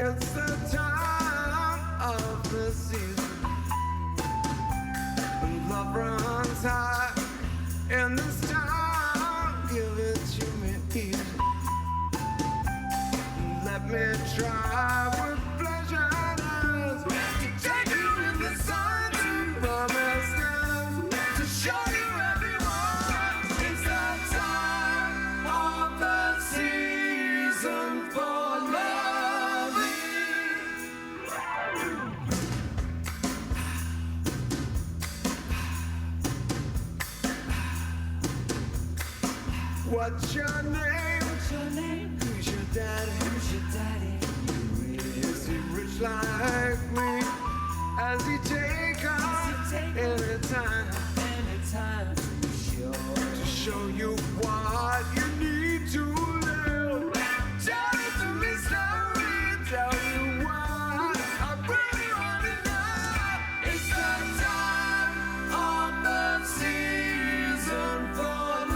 It's the time of the season. Love runs high, and this time, give it to me easy. Let me try with pleasure to take you in the sun to promised land, to show you everyone. It's the time of the season for loving. What's your name? What's your name? Who's your daddy? Who's your daddy? Is he rich like me? Has he take us anytime to show you what you need to live? Tell it to me slowly, tell you what I really wanna know. It's the time of the season for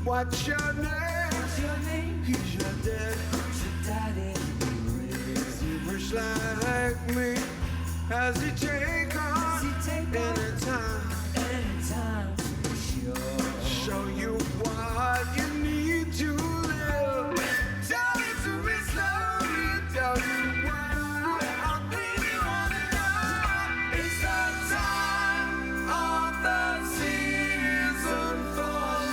What's your name? What's your name? Who's your daddy? Who's your daddy? Is he rich like me? Has he take on anytime to show you what you need to live? Tell it to me slowly, tell you what I really wanna know. It's the time of the season for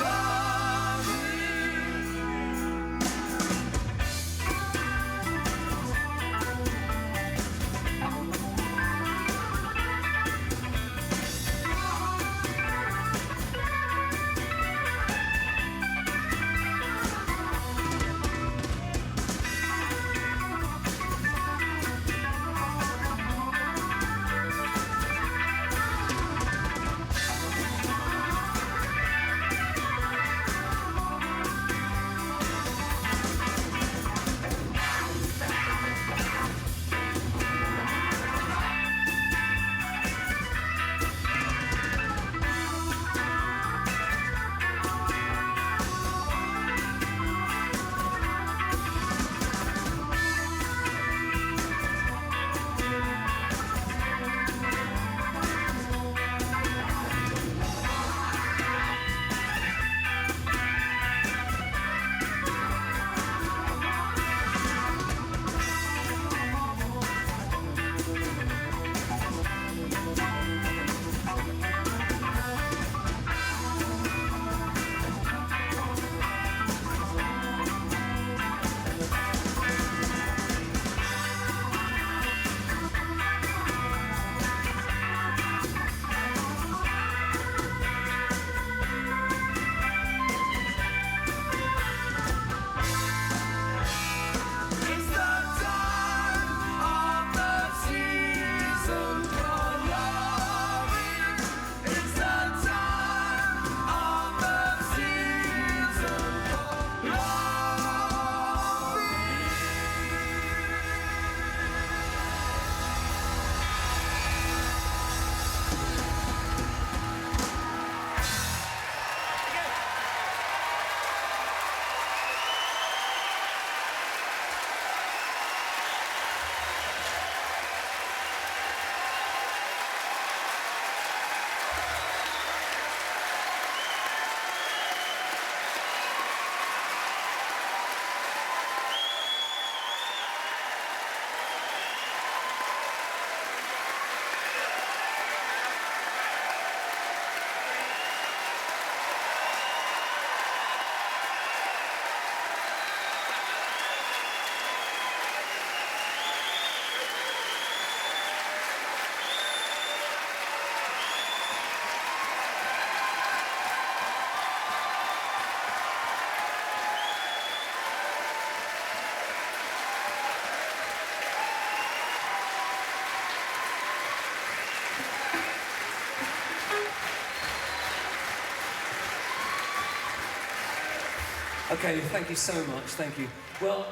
Okay, thank you so much, thank you. Well,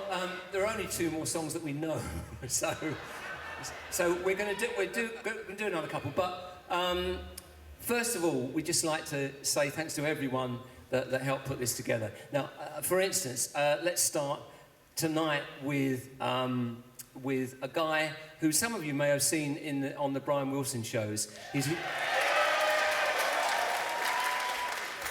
there are only 2 more songs that we know, so we're going to do another couple. But first of all, we'd just like to say thanks to everyone that helped put this together. Now, for instance, let's start tonight with a guy who some of you may have seen on the Brian Wilson shows.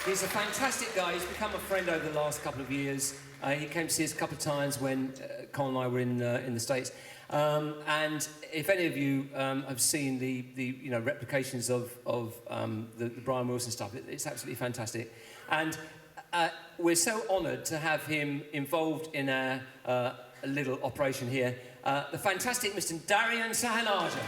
He's a fantastic guy. He's become a friend over the last couple of years. He came to see us a couple of times when Colin and I were in the States. And if any of you have seen the replications of the Brian Wilson stuff, it's absolutely fantastic. And we're so honoured to have him involved in a little operation here. The fantastic Mr. Darian Sahanaja.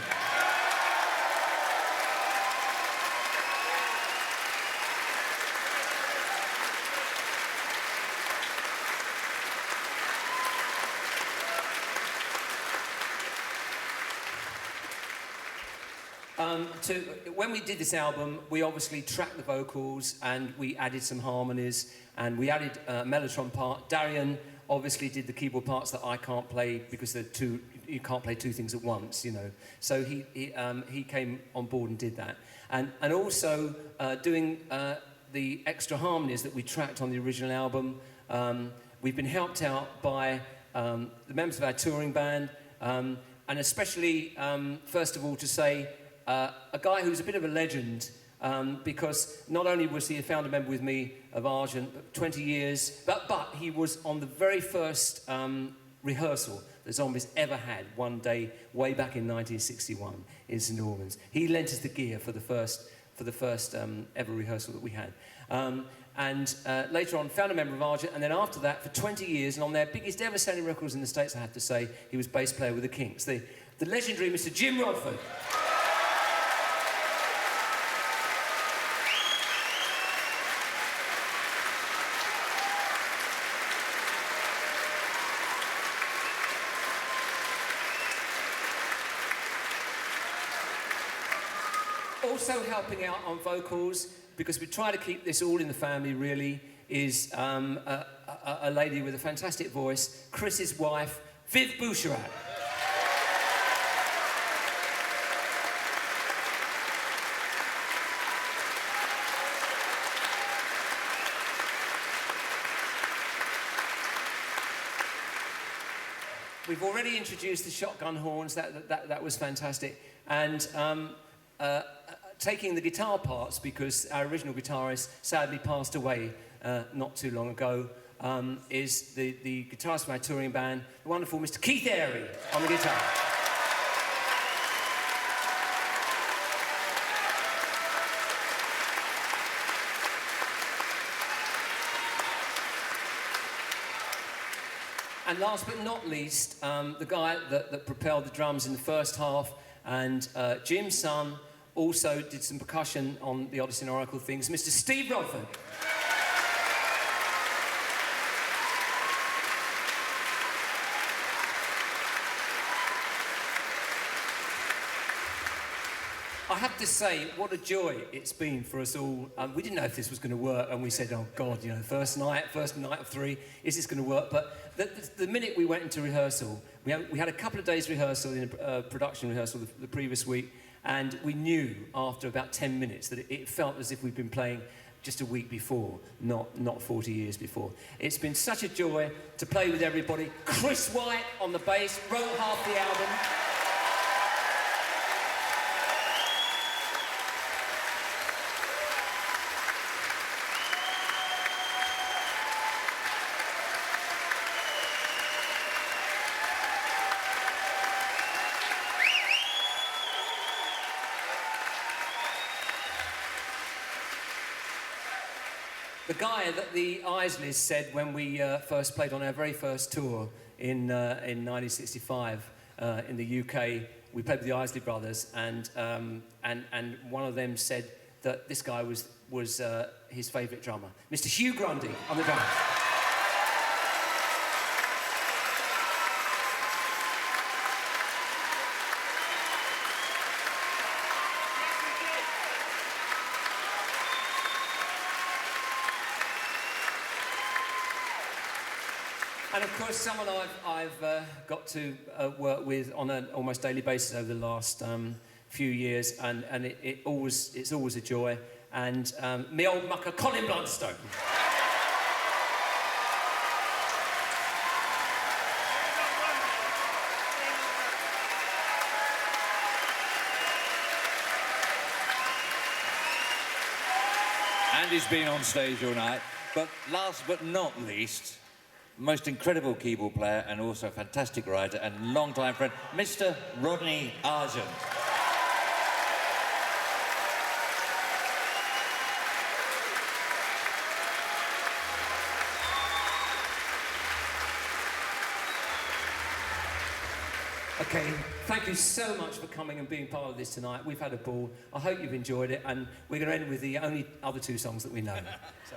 When we did this album, we obviously tracked the vocals and we added some harmonies and we added a mellotron part. Darian obviously did the keyboard parts that I can't play because you can't play 2 things at once, you know. So he came on board and did that. And also doing the extra harmonies that we tracked on the original album. We've been helped out by the members of our touring band and especially, first of all, to say a guy who's a bit of a legend because not only was he a founder member with me of Argent, 20 years, but he was on the very first rehearsal the Zombies ever had one day way back in 1961 in St Albans. He lent us the gear for the first ever rehearsal that we had. And later on, founder member of Argent, and then after that, for 20 years, and on their biggest ever selling records in the States, I have to say, he was bass player with the Kinks, the legendary Mr. Jim Rodford. Also helping out on vocals, because we try to keep this all in the family really, is a lady with a fantastic voice, Chris's wife, Viv Boucherat. We've already introduced the shotgun horns, that was fantastic. And taking the guitar parts, because our original guitarist sadly passed away not too long ago, is the guitarist from our touring band, the wonderful Mr. Keith Airy on the guitar. And last but not least, the guy that propelled the drums in the first half, and Jim's son, also did some percussion on the Odessey and Oracle things, Mr. Steve Rodford. I have to say, what a joy it's been for us all. We didn't know if this was going to work, and we said, oh God, you know, first night of 3, is this going to work? But the minute we went into rehearsal, we had a couple of days rehearsal in a production rehearsal the previous week, and we knew after about 10 minutes that it felt as if we'd been playing just a week before, not 40 years before. It's been such a joy to play with everybody. Chris White on the bass, wrote half the album. The guy that the Isleys said when we first played on our very first tour in 1965 in the UK, we played with the Isley Brothers, and one of them said that this guy was his favourite drummer, Mr. Hugh Grundy on the drums. And of course, someone I've got to work with on an almost daily basis over the last few years, and it's always a joy. And me old mucker, Colin Blunstone. Andy's been on stage all night, but last but not least, most incredible keyboard player and also a fantastic writer and long-time friend, Mr. Rodney Argent. Okay, thank you so much for coming and being part of this tonight. We've had a ball. I hope you've enjoyed it, and we're going to end with the only other two songs that we know. So.